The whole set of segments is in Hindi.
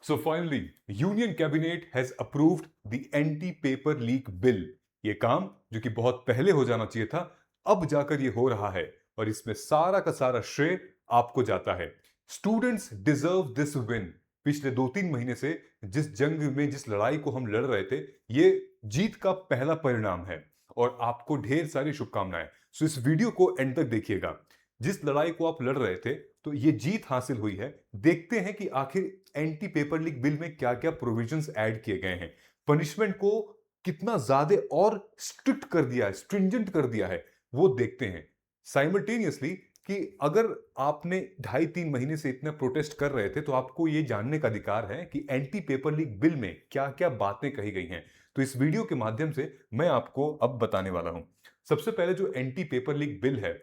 So finally, Union Cabinet has approved the Anti-Paper Leak Bill. ये काम जो कि बहुत पहले हो जाना चाहिए था, अब जाकर ये हो रहा है और इसमें सारा का सारा श्रेय आपको जाता है। Students deserve this win. पिछले 2-3 महीने से जिस जंग में जिस लड़ाई को हम लड़ रहे थे, ये जीत का पहला परिणाम है और आपको ढेर सारी शुभकामनाएं। सो इस वीडियो को एंड तक देखिएगा। जिस लड़ाई को आप लड़ रहे थे, तो ये जीत हासिल हुई है। देखते हैं कि आखिर एंटी पेपर लीक बिल में क्या क्या प्रोविजंस ऐड किए गए हैं, पनिशमेंट को कितना ज्यादा और स्ट्रिक्ट कर दिया है, स्ट्रिंजेंट कर दिया है, वो देखते हैं साइमल्टेनियसली कि अगर आपने 2.5-3 महीने से इतना प्रोटेस्ट कर रहे थे, तो आपको ये जानने का अधिकार है कि एंटी पेपर लीक बिल में क्या क्या बातें कही गई हैं। तो इस वीडियो के माध्यम से मैं आपको अब बताने वाला हूं। सबसे पहले जो एंटी पेपर लीक बिल है,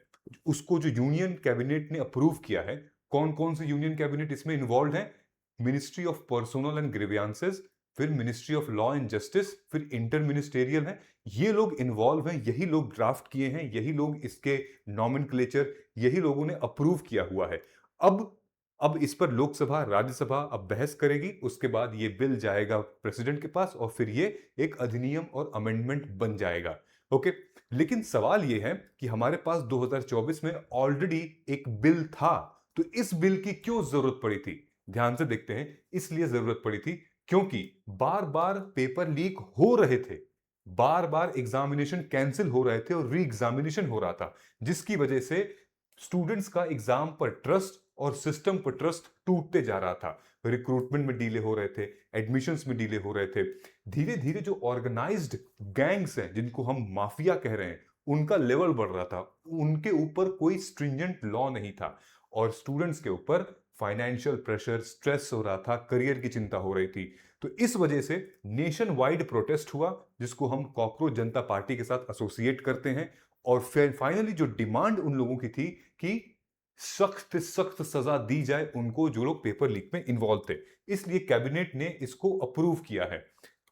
उसको जो यूनियन कैबिनेट ने अप्रूव किया है, कौन कौन से यूनियन कैबिनेट इसमें इन्वॉल्व है? Ministry of personnel and grievances, फिर ministry of law and justice, फिर इंटर मिनिस्टेरियल है। ये लोग इन्वॉल्व हैं, यही लोग ड्राफ्ट किए हैं, यही लोग इसके नॉमेनक्लेचर, यही लोगों ने अप्रूव किया हुआ है। अब इस पर लोकसभा राज्यसभा अब बहस करेगी, उसके बाद ये बिल जाएगा प्रेसिडेंट के पास और फिर ये एक अधिनियम और अमेंडमेंट बन जाएगा। ओके, लेकिन सवाल ये है कि हमारे पास 2024 में ऑलरेडी एक बिल था, तो इस बिल की क्यों जरूरत पड़ी थी? ध्यान से देखते हैं। इसलिए जरूरत पड़ी थी क्योंकि बार बार पेपर लीक हो रहे थे, बार बार एग्जामिनेशन कैंसिल हो रहे थे और री एग्जामिनेशन हो रहा था, जिसकी वजह से स्टूडेंट्स का एग्जाम पर ट्रस्ट और सिस्टम पर ट्रस्ट टूटते जा रहा था। रिक्रूटमेंट में डीले हो रहे थे, एडमिशंस में डीले हो रहे थे। धीरे धीरे जो ऑर्गेनाइज्ड गैंग्स हैं, जिनको हम माफिया कह रहे हैं, उनका लेवल बढ़ रहा था। उनके ऊपर कोई स्ट्रिंजेंट लॉ नहीं था और स्टूडेंट्स के ऊपर फाइनेंशियल प्रेशर, स्ट्रेस हो रहा था, करियर की चिंता हो रही थी। तो इस वजह से नेशन वाइड प्रोटेस्ट हुआ, जिसको हम कॉकरोच जनता पार्टी के साथ एसोसिएट करते हैं। और फिर फाइनली जो डिमांड उन लोगों की थी कि सख्त सख्त सजा दी जाए उनको जो लोग पेपर लीक में इन्वॉल्व थे, इसलिए कैबिनेट ने इसको अप्रूव किया है।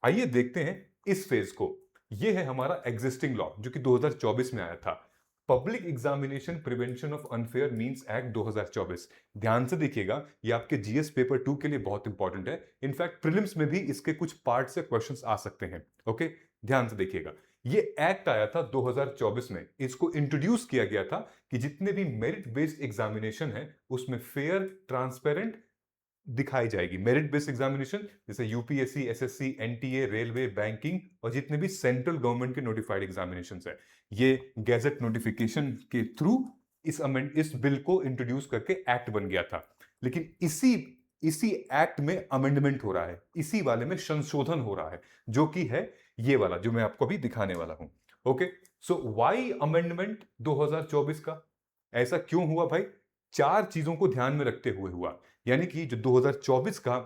आइए देखते हैं इस फेज को। यह है हमारा एग्जिस्टिंग लॉ जो कि 2024 में आया था, public examination prevention of unfair means act 2024। ध्यान से देखिएगा, ये आपके जीएस पेपर 2 के लिए बहुत इंपॉर्टेंट है। इनफैक्ट प्रीलिम्स में भी इसके कुछ पार्ट से क्वेश्चंस आ सकते हैं। ओके, ध्यान से देखिएगा। ये एक्ट आया था 2024 में। इसको इंट्रोड्यूस किया गया था कि जितने भी मेरिट बेस्ड एग्जामिनेशन है, उसमें फेयर, ट्रांसपेरेंट दिखाई जाएगी। मेरिट बेस्ड एग्जामिनेशन जैसे UPSC, SSC, NTA, railway, banking और जितने भी सेंट्रल गवर्नमेंट के नोटिफाइड एग्जामिनेशन है, ये गैजेट नोटिफिकेशन के थ्रू इस बिल को इंट्रोड्यूस करके एक्ट बन गया था। लेकिन इसी इसी एक्ट में अमेंडमेंट हो रहा है, इसी वाले में संशोधन हो रहा है, जो कि है ये वाला जो मैं आपको अभी दिखाने वाला हूं। ओके, सो व्हाई अमेंडमेंट 2024 का? ऐसा क्यों हुआ भाई? 4 चीजों को ध्यान में रखते हुए हुआ। यानी कि जो 2024 का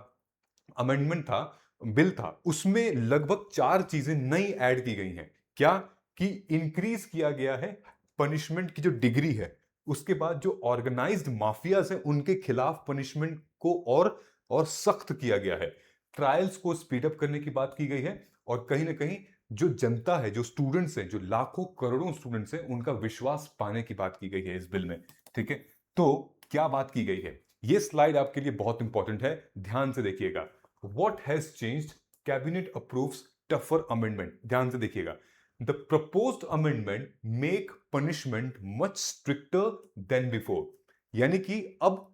अमेंडमेंट था, बिल था, उसमें लगभग 4 चीजें नई ऐड की गई हैं। क्या? कि इंक्रीज किया गया है पनिशमेंट की जो डिग्री है, उसके बाद जो ऑर्गेनाइज्ड माफियाज हैं उनके खिलाफ पनिशमेंट को और सख्त किया गया है। ट्रायल्स को स्पीड अप करने की बात की गई है और कहीं ना कहीं जो जनता है, जो स्टूडेंट्स हैं, जो लाखों करोड़ों स्टूडेंट्स हैं, उनका विश्वास पाने की बात की गई है इस बिल में। ठीक है, तो क्या बात की गई है? ये स्लाइड आपके लिए बहुत इंपॉर्टेंट है, ध्यान से देखिएगा। What has changed? Cabinet approves tougher amendment. ध्यान से देखिएगा। The proposed amendment make punishment much stricter than before. यानी कि अब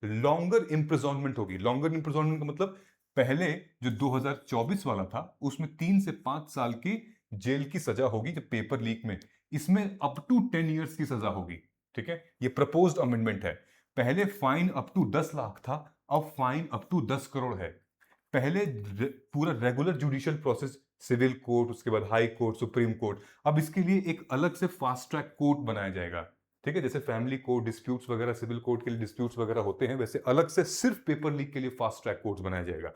लॉन्गर इम्प्रिजॉनमेंट होगी। लॉन्गर इम्प्रिजॉनमेंट का मतलब, पहले जो 2024 वाला था उसमें 3 से 5 साल की जेल की सजा होगी जब पेपर लीक में, इसमें अप टू 10 इयर्स की सजा होगी। ठीक है, ये प्रपोज्ड अमेंडमेंट है। पहले फाइन अप टू 10 लाख था, अब फाइन अप टू 10 करोड़ है। पहले पूरा regular judicial process, civil court, उसके बाद हाई कोर्ट, सुप्रीम कोर्ट, अब इसके लिए एक अलग से फास्ट ट्रैक कोर्ट बनाया जाएगा। ठीक है, जैसे फैमिली कोर्ट डिस्प्यूट्स वगैरह सिविल कोर्ट के लिए डिस्प्यूट्स वगैरह होते हैं, वैसे अलग से सिर्फ पेपर लीक के लिए फास्ट ट्रैक कोर्ट्स बनाया जाएगा।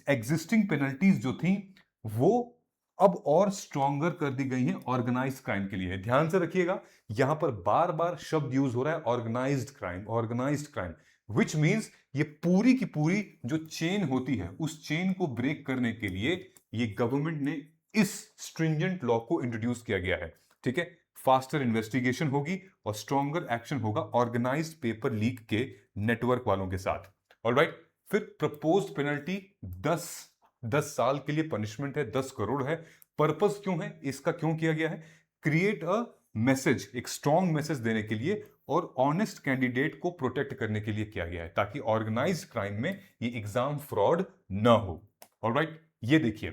एग्जिस्टिंग पेनल्टीज जो थी वो अब और स्ट्रॉन्गर कर दी गई हैं ऑर्गेनाइज्ड क्राइम के लिए। ध्यान से रखिएगा, यहां पर बार बार शब्द यूज हो रहा है organised crime, organised crime, which means ये पूरी की पूरी जो चेन होती है, उस चेन को ब्रेक करने के लिए ये गवर्नमेंट ने इस स्ट्रिंजेंट लॉ को इंट्रोड्यूस किया गया है। ठीक है, फास्टर इन्वेस्टिगेशन होगी और स्ट्रॉन्गर एक्शन होगा ऑर्गेनाइज्ड पेपर लीक के नेटवर्क वालों के साथ। ऑलराइट, फिर प्रपोज्ड पेनल्टी 10 साल के लिए पनिशमेंट है, 10 करोड़ है। पर्पस क्यों है, इसका क्यों किया गया है? क्रिएट अ मैसेज, एक स्ट्रॉन्ग मैसेज देने के लिए और ऑनेस्ट कैंडिडेट को प्रोटेक्ट करने के लिए किया गया है, ताकि ऑर्गेनाइज्ड क्राइम में ये एग्जाम फ्रॉड ना हो। ऑलराइट, ये देखिए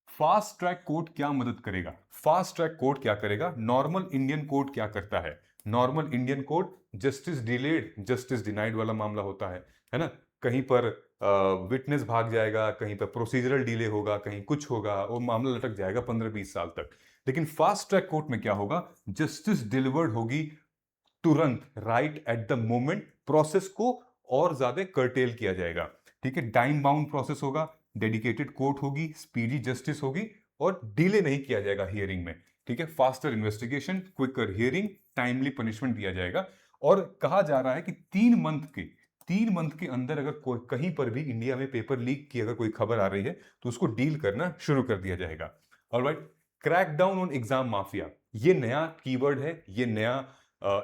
फास्ट ट्रैक कोर्ट क्या मदद करेगा। फास्ट ट्रैक कोर्ट क्या करेगा? नॉर्मल इंडियन कोर्ट क्या करता है? Normal Indian court justice delayed justice denied वाला मामला होता है ना? कहीं पर विटनेस भाग जाएगा, कहीं पर प्रोसीजरल डिले होगा, कहीं कुछ होगा, वो मामला लटक जाएगा 15-20 साल तक। लेकिन फास्ट ट्रैक कोर्ट में क्या होगा? जस्टिस डिलीवर्ड होगी तुरंत, right at the moment. Process को और ज्यादा कर्टेल किया जाएगा, ठीक है? टाइम बाउंड प्रोसेस होगा, डेडिकेटेड कोर्ट होगी, स्पीडी जस्टिस होगी और डिले नहीं किया जाएगा हियरिंग में, ठीक है? Faster investigation, quicker hearing, timely punishment दिया जाएगा। और कहा जा रहा है कि 3 मंथ के अंदर अगर कोई कहीं पर भी इंडिया में पेपर लीक की अगर कोई खबर आ रही है तो उसको डील करना शुरू कर दिया जाएगा। Alright, crack down on exam mafia, ये नया कीवर्ड है, ये नया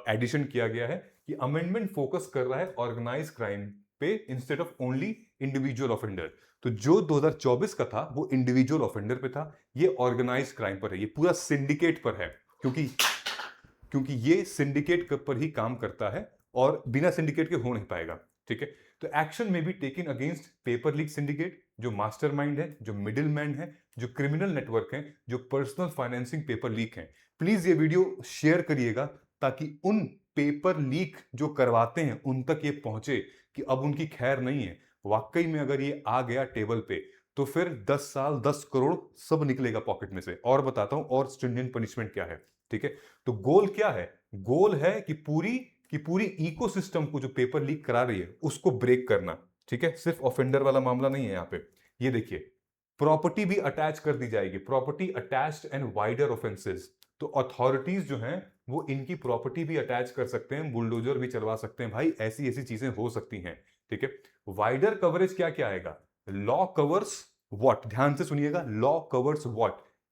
एडिशन किया गया है कि अमेंडमेंट फोकस कर रहा है ऑर्गेनाइज क्राइम पे instead of only individual offender. तो जो 2024 का था वो इंडिविजुअल ऑफेंडर पे था, ये ऑर्गेनाइज क्राइम पर है, ये पूरा सिंडिकेट पर है, क्योंकि ये सिंडिकेट पर ही काम करता है और बिना सिंडिकेट के हो नहीं पाएगा, ठीक है? तो एक्शन में be taken against paper leak syndicate, जो मास्टरमाइंड है, जो मिडिल मैन है, जो क्रिमिनल नेटवर्क है, जो पर्सनल फाइनेंसिंग पेपर लीक है। प्लीज ये वीडियो शेयर करिएगा ताकि उन पेपर लीक जो करवाते हैं उन तक ये पहुंचे कि अब उनकी खैर नहीं है। वाकई में अगर ये आ गया टेबल पे तो फिर 10 साल 10 करोड़ सब निकलेगा पॉकेट में से। और बताता हूं और स्ट्रिंजेंट पनिशमेंट क्या है, ठीक है? तो गोल क्या है? गोल है कि पूरी इकोसिस्टम को जो पेपर लीक करा रही है उसको ब्रेक करना, ठीक है? सिर्फ ऑफेंडर वाला मामला नहीं है यहाँ पे। ये देखिए, प्रॉपर्टी भी अटैच कर दी जाएगी, property attached and wider offences. तो अथॉरिटीज जो हैं वो इनकी प्रॉपर्टी भी अटैच कर सकते हैं, बुलडोजर भी चलवा सकते हैं, भाई ऐसी ऐसी चीजें हो सकती हैं, ठीक है? वाइडर कवरेज क्या क्या आएगा? लॉ कवर्स व्हाट, ध्यान से सुनिएगा, law covers what?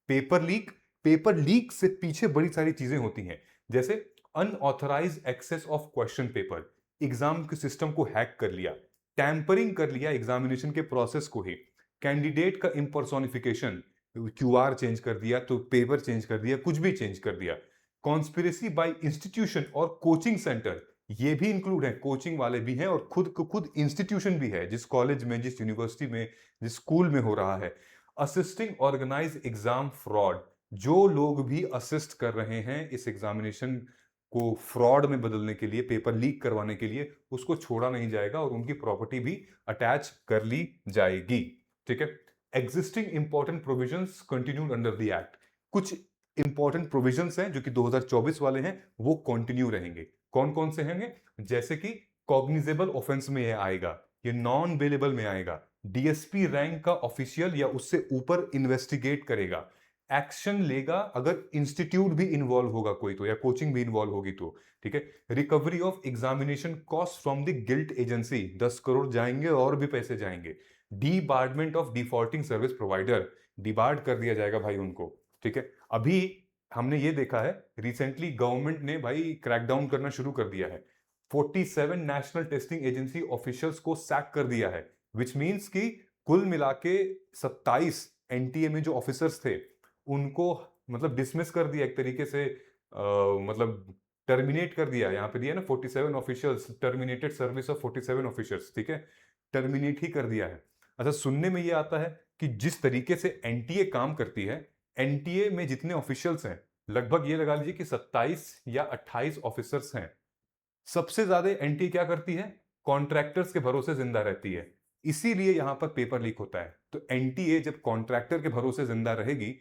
Paper leak. Paper leak से पीछे बड़ी सारी चीजें होती हैं, जैसे unauthorised access of question paper, exam के सिस्टम को हैक कर लिया, टैंपरिंग कर लिया एग्जामिनेशन के प्रोसेस को ही, कैंडिडेट का इंपर्सोनिफिकेशन, क्यूआर चेंज कर दिया, तो पेपर चेंज कर दिया, कुछ भी चेंज कर दिया। कॉन्स्पिरेसी बाय इंस्टीट्यूशन और कोचिंग सेंटर, ये भी इंक्लूड है, कोचिंग वाले भी हैं और खुद इंस्टीट्यूशन भी है, जिस कॉलेज में, जिस यूनिवर्सिटी में, जिस स्कूल में हो रहा है। असिस्टिंग ऑर्गेनाइज एग्जाम फ्रॉड, जो लोग भी असिस्ट कर रहे हैं इस एग्जामिनेशन को फ्रॉड में बदलने के लिए, पेपर लीक करवाने के लिए, उसको छोड़ा नहीं जाएगा और उनकी प्रॉपर्टी भी अटैच कर ली जाएगी, ठीक है? Existing important provisions continued under the act, कुछ इंपॉर्टेंट प्रोविजंस हैं जो कि 2024 वाले हैं वो कंटिन्यू रहेंगे। कौन कौन से होंगे? जैसे कि कॉग्निजेबल ऑफेंस में ये आएगा, ये नॉन बेलेबल में आएगा, डीएसपी रैंक का ऑफिशियल या उससे ऊपर इन्वेस्टिगेट करेगा, एक्शन लेगा अगर इंस्टीट्यूट भी इन्वॉल्व होगा कोई तो, या कोचिंग भी इन्वॉल्व होगी तो, ठीक है? Recovery of examination cost from the guilt agency, 10 crore जाएंगे और भी पैसे जाएंगे। Debarment of defaulting service provider, debarred कर दिया जाएगा भाई उनको, ठीक है? अभी हमने ये देखा है रिसेंटली गवर्नमेंट ने भाई क्रैकडाउन करना शुरू कर दिया है, 47 नेशनल टेस्टिंग एजेंसी ऑफिशियल्स को सैक कर दिया है, विच मींस कि कुल मिला के 27 एनटीए में जो ऑफिसर्स थे उनको मतलब डिसमिस कर दिया एक तरीके से, मतलब टर्मिनेट कर दिया। यहाँ पे दिया ना 47 officials, terminated service of 47 officials, ठीक है? टर्मिनेट ही कर दिया है। अच्छा, सुनने में ये आता है कि जिस तरीके से एनटीए काम करती है, एनटीए में जितने ऑफिशियल्स हैं लगभग ये लगा लीजिए कि 27 या 28 ऑफिसर्स हैं। सबसे ज्यादा एनटीए क्या करती है? कॉन्ट्रैक्टर्स के भरोसे जिंदा रहती है, इसीलिए यहां पर पेपर लीक होता है। तो एनटीए जब कॉन्ट्रैक्टर के भरोसे जिंदा रहेगी,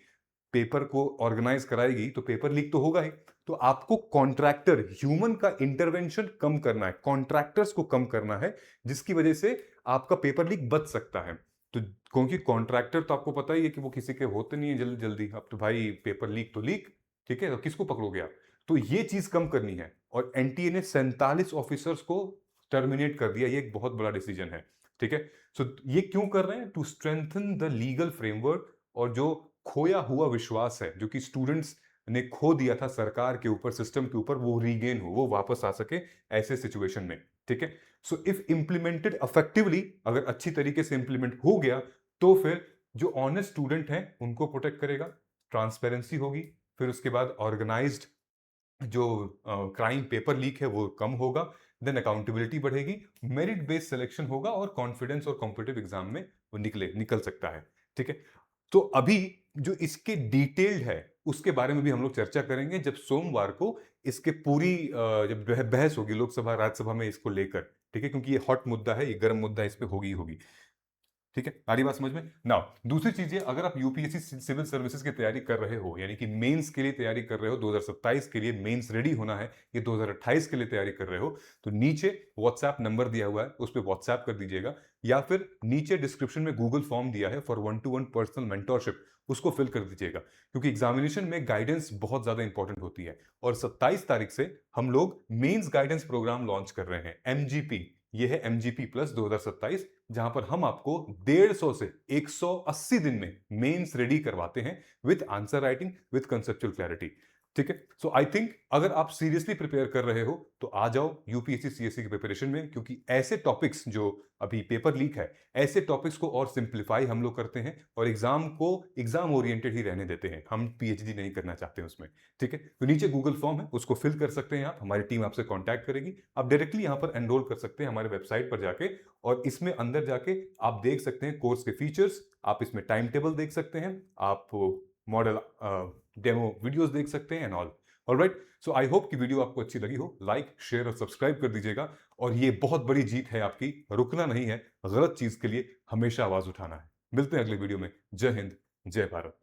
पेपर को ऑर्गेनाइज कराएगी, तो पेपर लीक तो होगा ही। तो आपको कॉन्ट्रैक्टर, ह्यूमन का इंटरवेंशन कम करना है, कॉन्ट्रैक्टर्स को कम करना है, जिसकी वजह से आपका पेपर लीक बच सकता है। तो क्योंकि कॉन्ट्रैक्टर तो आपको पता ही है कि वो किसी के होते नहीं है जल्दी जल्दी, अब तो भाई पेपर लीक तो लीक, ठीक है? तो किसको पकड़ोगे आप? तो ये चीज कम करनी है और एनटीए ने 47 ऑफिसर्स को टर्मिनेट कर दिया। ये एक बहुत बड़ा डिसीजन है, ठीक है? सो ये क्यों कर रहे हैं? To strengthen the legal framework, और जो खोया हुआ विश्वास है जो कि स्टूडेंट्स ने खो दिया था सरकार के ऊपर, सिस्टम के ऊपर, वो रीगेन हो, वो वापस आ सके ऐसे सिचुएशन में, ठीक है? सो इफ इम्प्लीमेंटेड इफेक्टिवली, अगर अच्छी तरीके से इंप्लीमेंट हो गया, तो फिर जो ऑनेस्ट स्टूडेंट हैं उनको प्रोटेक्ट करेगा, ट्रांसपेरेंसी होगी, फिर उसके बाद ऑर्गेनाइज्ड जो क्राइम पेपर लीक है वो कम होगा, देन अकाउंटेबिलिटी बढ़ेगी, मेरिट बेस्ड सिलेक्शन होगा और कॉन्फिडेंस और कॉम्पिटिटिव एग्जाम में वो निकल सकता है। ठीक है, तो अभी जो इसके डिटेल्ड है उसके बारे में भी हम लोग चर्चा करेंगे जब सोमवार को इसके पूरी जब बहस होगी लोकसभा राज्यसभा में इसको लेकर। ठीक है, क्योंकि ये हॉट मुद्दा है, ये गर्म मुद्दा है, इस पे होगी ही होगी। ठीक है, आ रही बात समझ में ना। दूसरी चीज है, अगर आप यूपीएससी सिविल सर्विसेज की तैयारी कर रहे हो, यानी कि मेंस के लिए तैयारी कर रहे हो, 2027 के लिए मेंस रेडी होना है, ये 2028 के लिए तैयारी कर रहे हो, तो नीचे व्हाट्सएप नंबर दिया हुआ है, उस पर व्हाट्सएप कर दीजिएगा, या फिर नीचे डिस्क्रिप्शन में गूगल फॉर्म दिया है फॉर 1-to-1 पर्सनल मेंटोरशिप, उसको फिल कर दीजिएगा, क्योंकि एग्जामिनेशन में गाइडेंस बहुत ज्यादा इंपॉर्टेंट होती है। और 27 तारीख से हम लोग मेंस गाइडेंस प्रोग्राम लॉन्च कर रहे हैं, एमजीपी। ये है एमजीपी प्लस 2027, जहां पर हम आपको 150 से 180 दिन में मेंस रेडी करवाते हैं with answer writing, with conceptual clarity. ठीक है, सो आई थिंक अगर आप सीरियसली प्रिपेयर कर रहे हो तो आ जाओ यूपीएससी सीएससी की प्रिपरेशन में, क्योंकि ऐसे टॉपिक्स जो अभी पेपर लीक है, ऐसे टॉपिक्स को और सिंप्लीफाई हम लोग करते हैं और एग्जाम को एग्जाम ओरिएंटेड ही रहने देते हैं, हम पीएचडी नहीं करना चाहते उसमें। ठीक है, तो नीचे गूगल फॉर्म है, उसको फिल कर सकते हैं आप, हमारी टीम आपसे कॉन्टैक्ट करेगी, आप डायरेक्टली यहां पर एनरोल कर सकते हैं हमारे वेबसाइट पर जाके, और इसमें अंदर जाके आप देख सकते हैं कोर्स के फीचर्स, आप इसमें टाइम टेबल देख सकते हैं, आप मॉडल डेमो वीडियोस देख सकते हैं and alright. So I hope कि वीडियो आपको अच्छी लगी हो, लाइक शेयर और सब्सक्राइब कर दीजिएगा। और ये बहुत बड़ी जीत है आपकी, रुकना नहीं है, गलत चीज के लिए हमेशा आवाज उठाना है। मिलते हैं अगले वीडियो में। जय हिंद, जय भारत।